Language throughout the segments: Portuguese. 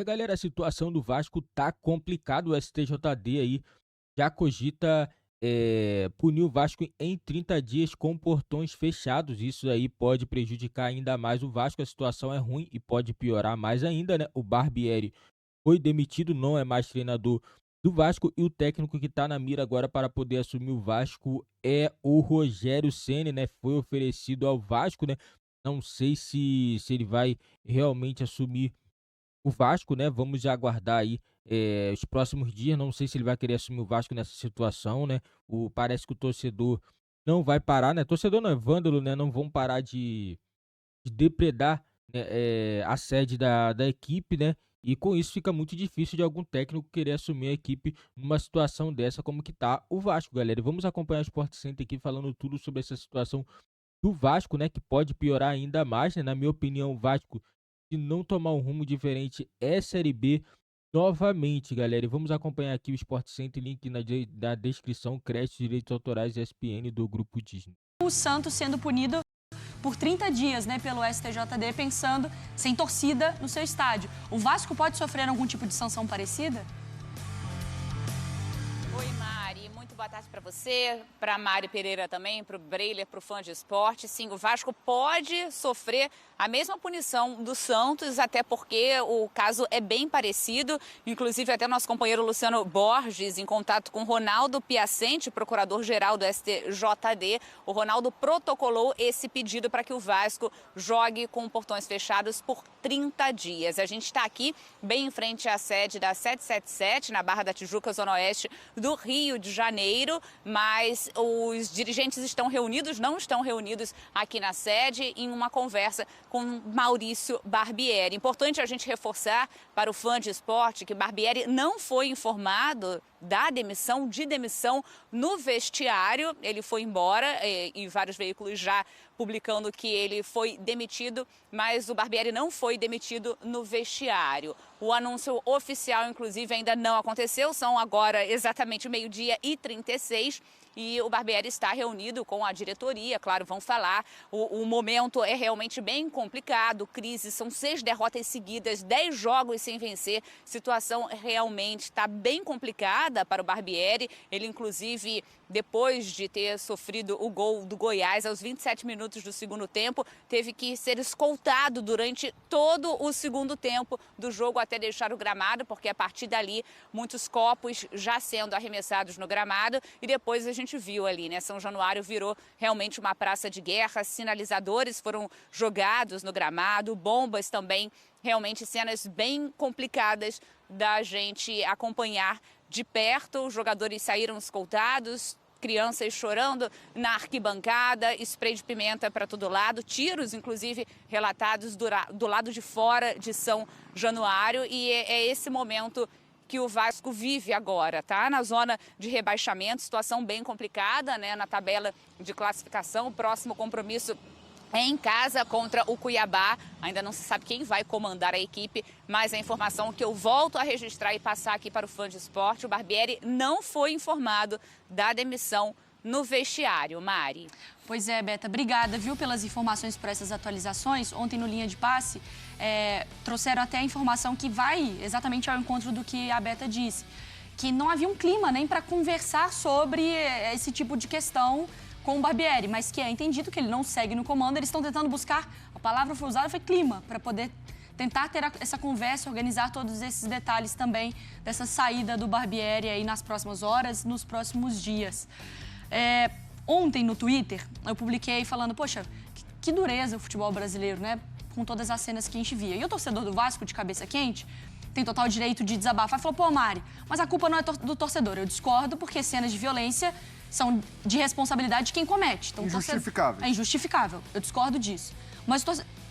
Galera, a situação do Vasco tá complicado. O STJD aí já cogita punir o Vasco em 30 dias com portões fechados. Isso aí pode prejudicar ainda mais o Vasco. A situação é ruim e pode piorar mais ainda, né? O Barbieri foi demitido, não é mais treinador do Vasco, e o técnico que está na mira agora para poder assumir o Vasco é o Rogério Ceni, né? Foi oferecido ao Vasco, né? Não sei se ele vai realmente assumir o Vasco, né? Vamos já aguardar aí os próximos dias. Não sei se ele vai querer assumir o Vasco nessa situação, né? Parece que o torcedor não vai parar, né? Torcedor não é vândalo, né? Não vão parar de depredar, né, a sede da equipe, né? E com isso fica muito difícil de algum técnico querer assumir a equipe numa situação dessa como que tá o Vasco, galera. E vamos acompanhar o Sport Center aqui falando tudo sobre essa situação do Vasco, né? Que pode piorar ainda mais, né? Na minha opinião, o Vasco, se não tomar um rumo diferente, é Série B novamente, galera. E vamos acompanhar aqui o Sport Center, link na descrição, créditos, direitos autorais ESPN do Grupo Disney. O Santos sendo punido por 30 dias, né, pelo STJD, pensando sem torcida no seu estádio. O Vasco pode sofrer algum tipo de sanção parecida? Oi, Mari. Muito boa tarde para você, para Mari Pereira também, para o Breiler, para o Fã de Esporte. Sim, o Vasco pode sofrer a mesma punição do Santos, até porque o caso é bem parecido. Inclusive, até nosso companheiro Luciano Borges, em contato com Ronaldo Piacente, procurador-geral do STJD, o Ronaldo protocolou esse pedido para que o Vasco jogue com portões fechados por 30 dias. A gente está aqui bem em frente à sede da 777, na Barra da Tijuca, Zona Oeste do Rio de Janeiro, mas os dirigentes estão reunidos, não estão reunidos aqui na sede, em uma conversa com Maurício Barbieri. Importante a gente reforçar para o Fã de Esporte que Barbieri não foi informado da demissão, no vestiário. Ele foi embora e vários veículos já publicando que ele foi demitido, mas o Barbieri não foi demitido no vestiário. O anúncio oficial, inclusive, ainda não aconteceu, são agora exatamente meio-dia e 36. E o Barbieri está reunido com a diretoria, claro, vão falar. O momento é realmente bem complicado, crise, são 6 derrotas seguidas, 10 jogos sem vencer. Situação realmente está bem complicada para o Barbieri. Ele, inclusive, depois de ter sofrido o gol do Goiás aos 27 minutos do segundo tempo, teve que ser escoltado durante todo o segundo tempo do jogo até deixar o gramado, porque a partir dali muitos copos já sendo arremessados no gramado, e depois a gente viu ali, né? São Januário virou realmente uma praça de guerra, sinalizadores foram jogados no gramado, bombas também, realmente cenas bem complicadas da gente acompanhar de perto. Os jogadores saíram escoltados, crianças chorando na arquibancada, spray de pimenta para todo lado, tiros, inclusive, relatados do lado de fora de São Januário, e é esse momento que o Vasco vive agora, tá? Na zona de rebaixamento, situação bem complicada, né? Na tabela de classificação, o próximo compromisso é em casa contra o Cuiabá. Ainda não se sabe quem vai comandar a equipe, mas a informação que eu volto a registrar e passar aqui para o Fã de Esporte: o Barbieri não foi informado da demissão no vestiário. Mari. Pois é, Beta, obrigada, viu, pelas informações, por essas atualizações. Ontem no Linha de Passe, trouxeram até a informação que vai exatamente ao encontro do que a Beta disse, que não havia um clima nem para conversar sobre esse tipo de questão com o Barbieri, mas que é entendido que ele não segue no comando. Eles estão tentando buscar, a palavra foi usada, foi clima, para poder tentar ter essa conversa, organizar todos esses detalhes também dessa saída do Barbieri aí nas próximas horas, nos próximos dias. Ontem no Twitter eu publiquei falando, poxa, que dureza o futebol brasileiro, né? Com todas as cenas que a gente via. E o torcedor do Vasco, de cabeça quente, tem total direito de desabafar. Falou, pô, Mari, mas a culpa não é do torcedor. Eu discordo, porque cenas de violência são de responsabilidade de quem comete. Então, injustificável. É injustificável. Eu discordo disso. Mas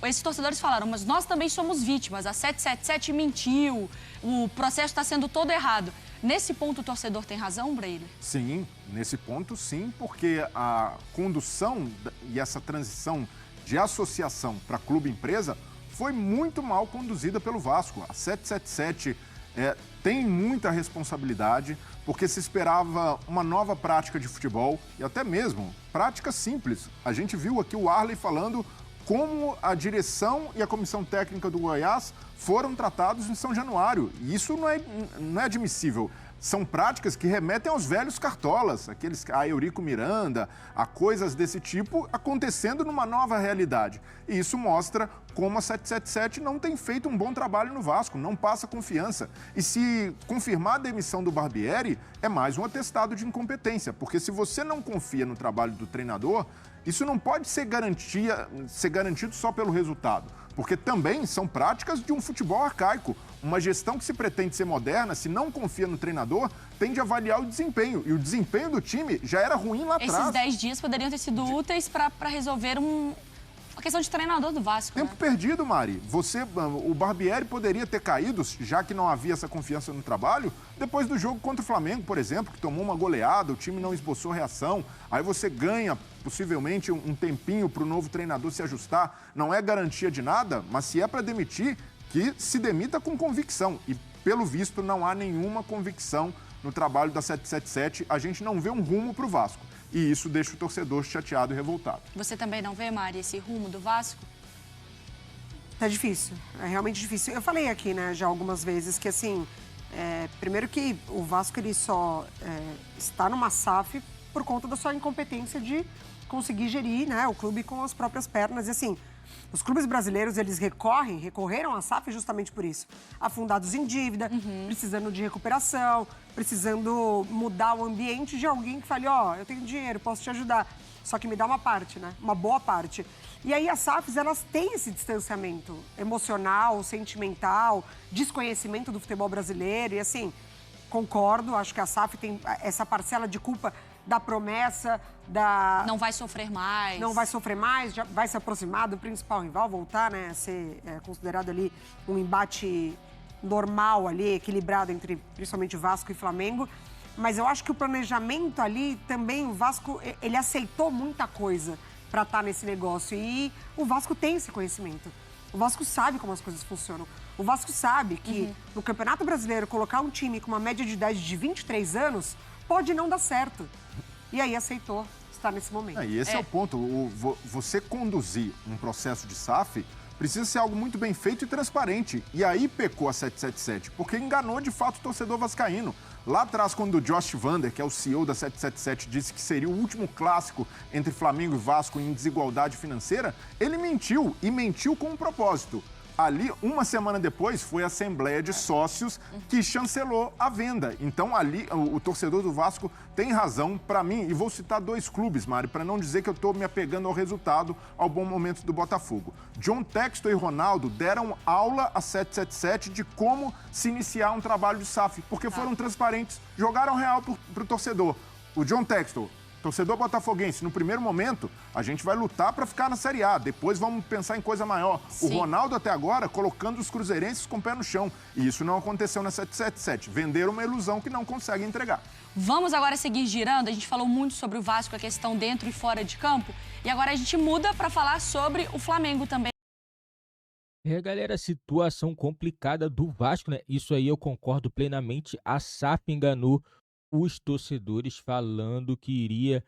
esses torcedores falaram, mas nós também somos vítimas. A 777 mentiu, o processo está sendo todo errado. Nesse ponto, o torcedor tem razão, Breile? Sim, nesse ponto sim, porque a condução e essa transição de associação para clube-empresa foi muito mal conduzida pelo Vasco. A 777 tem muita responsabilidade, porque se esperava uma nova prática de futebol e até mesmo prática simples. A gente viu aqui o Arley falando como a direção e a comissão técnica do Goiás foram tratados em São Januário. E isso não é admissível. São práticas que remetem aos velhos cartolas, a Eurico Miranda, a coisas desse tipo acontecendo numa nova realidade. E isso mostra como a 777 não tem feito um bom trabalho no Vasco, não passa confiança. E se confirmar a demissão do Barbieri, é mais um atestado de incompetência, porque se você não confia no trabalho do treinador, isso não pode ser garantido só pelo resultado, porque também são práticas de um futebol arcaico. Uma gestão que se pretende ser moderna, se não confia no treinador, tende a avaliar o desempenho. E o desempenho do time já era ruim lá atrás. Esses 10 dias poderiam ter sido úteis para resolver uma questão de treinador do Vasco. Tempo perdido, Mari. O Barbieri poderia ter caído, já que não havia essa confiança no trabalho, depois do jogo contra o Flamengo, por exemplo, que tomou uma goleada, o time não esboçou reação. Aí você ganha, possivelmente, um tempinho para o novo treinador se ajustar. Não é garantia de nada, mas se é para demitir, que se demita com convicção. E, pelo visto, não há nenhuma convicção no trabalho da 777. A gente não vê um rumo para o Vasco. E isso deixa o torcedor chateado e revoltado. Você também não vê, Mari, esse rumo do Vasco? Tá difícil, é realmente difícil. Eu falei aqui, né, já algumas vezes que, assim, primeiro que o Vasco ele só está numa SAF por conta da sua incompetência de conseguir gerir, né, o clube com as próprias pernas. E, assim, os clubes brasileiros, eles recorreram à SAF justamente por isso. Afundados em dívida, precisando de recuperação, precisando mudar o ambiente de alguém que fale, eu tenho dinheiro, posso te ajudar. Só que me dá uma parte, né? Uma boa parte. E aí as SAFs, elas têm esse distanciamento emocional, sentimental, desconhecimento do futebol brasileiro. E assim, concordo, acho que a SAF tem essa parcela de culpa da promessa, Não vai sofrer mais. Não vai sofrer mais, já vai se aproximar do principal rival, voltar, né, a ser considerado ali um embate normal ali, equilibrado entre principalmente Vasco e Flamengo. Mas eu acho que o planejamento ali também, o Vasco, ele aceitou muita coisa para estar nesse negócio. E o Vasco tem esse conhecimento. O Vasco sabe como as coisas funcionam. O Vasco sabe que no Campeonato Brasileiro, colocar um time com uma média de idade de 23 anos pode não dar certo. E aí aceitou estar nesse momento. E esse é o ponto. Você conduzir um processo de SAF precisa ser algo muito bem feito e transparente. E aí pecou a 777, porque enganou de fato o torcedor vascaíno. Lá atrás, quando o Josh Vander, que é o CEO da 777, disse que seria o último clássico entre Flamengo e Vasco em desigualdade financeira, ele mentiu, e mentiu com um propósito. Ali, uma semana depois, foi a Assembleia de Sócios que chancelou a venda. Então, ali, o torcedor do Vasco tem razão. Para mim, e vou citar 2 clubes, Mário, para não dizer que eu estou me apegando ao resultado, ao bom momento do Botafogo. John Textor e Ronaldo deram aula a 777 de como se iniciar um trabalho de SAF, porque foram transparentes, jogaram real para o torcedor. O John Textor, torcedor botafoguense, no primeiro momento, a gente vai lutar para ficar na Série A. Depois vamos pensar em coisa maior. Sim. O Ronaldo, até agora, colocando os cruzeirenses com o pé no chão. E isso não aconteceu na 777. Venderam uma ilusão que não consegue entregar. Vamos agora seguir girando. A gente falou muito sobre o Vasco, a questão dentro e fora de campo. E agora a gente muda para falar sobre o Flamengo também. Galera, situação complicada do Vasco, né? Isso aí eu concordo plenamente. A SAF enganou os torcedores falando que iria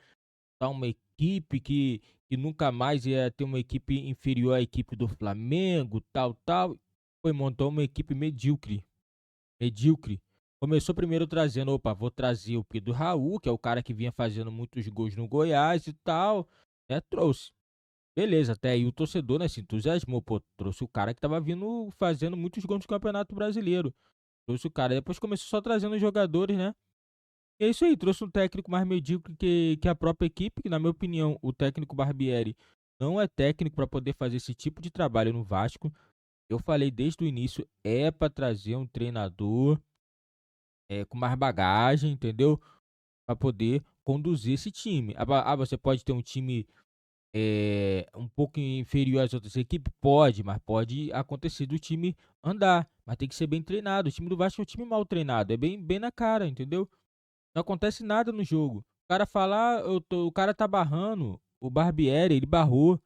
estar uma equipe que nunca mais ia ter uma equipe inferior à equipe do Flamengo, tal. Foi montar uma equipe medíocre. Começou primeiro trazendo, vou trazer o Pedro Raul, que é o cara que vinha fazendo muitos gols no Goiás e tal, né? Trouxe. Beleza, até aí o torcedor, né, se entusiasmou, trouxe o cara que tava vindo fazendo muitos gols no Campeonato Brasileiro. Trouxe o cara, depois começou só trazendo os jogadores, né? E é isso aí, trouxe um técnico mais medíocre que a própria equipe, que na minha opinião, o técnico Barbieri não é técnico para poder fazer esse tipo de trabalho no Vasco. Eu falei desde o início, é para trazer um treinador com mais bagagem, entendeu? Para poder conduzir esse time. Você pode ter um time um pouco inferior às outras equipes? Pode, mas pode acontecer do time andar. Mas tem que ser bem treinado. O time do Vasco é um time mal treinado, é bem na cara, entendeu? Não acontece nada no jogo. O cara fala, o cara tá barrando. O Barbieri, ele barrou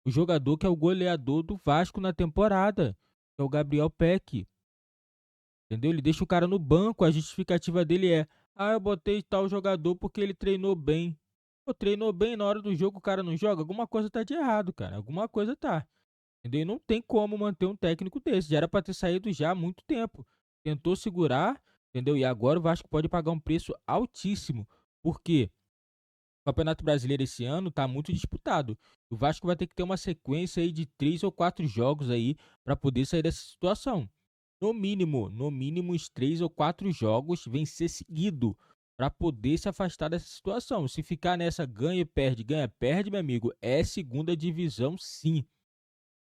o jogador que é o goleador do Vasco na temporada, que é o Gabriel Peck. Entendeu? Ele deixa o cara no banco, a justificativa dele é: eu botei tal jogador porque ele treinou bem. Pô, treinou bem na hora do jogo, o cara não joga, alguma coisa tá de errado, cara. Alguma coisa tá. Entendeu? E não tem como manter um técnico desse. Já era pra ter saído já há muito tempo. Tentou segurar, entendeu? E agora o Vasco pode pagar um preço altíssimo. Por quê? O Campeonato Brasileiro esse ano tá muito disputado. O Vasco vai ter que ter uma sequência aí de 3 ou 4 jogos aí para poder sair dessa situação. No mínimo, uns 3 ou 4 jogos vencer seguido para poder se afastar dessa situação. Se ficar nessa ganha, perde, meu amigo, é segunda divisão, sim.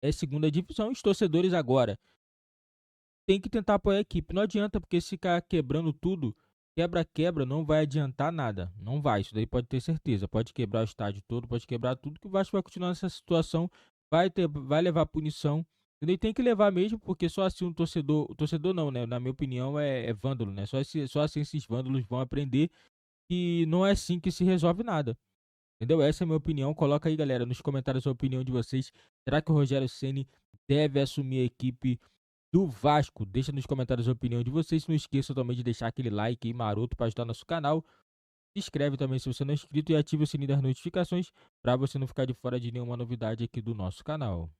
É segunda divisão. Os torcedores agora tem que tentar apoiar a equipe. Não adianta, porque se ficar quebrando tudo, quebra-quebra, não vai adiantar nada. Não vai, isso daí pode ter certeza. Pode quebrar o estádio todo, pode quebrar tudo, que o Vasco vai continuar nessa situação, vai levar punição. Entendeu? E tem que levar mesmo, porque só assim o torcedor não, né? Na minha opinião, é vândalo, né? Só assim esses vândalos vão aprender que não é assim que se resolve nada. Entendeu? Essa é a minha opinião. Coloca aí, galera, nos comentários a opinião de vocês. Será que o Rogério Ceni deve assumir a equipe do Vasco? Deixa nos comentários a opinião de vocês. Não esqueça também de deixar aquele like aí maroto para ajudar nosso canal. Se inscreve também se você não é inscrito e ative o sininho das notificações para você não ficar de fora de nenhuma novidade aqui do nosso canal.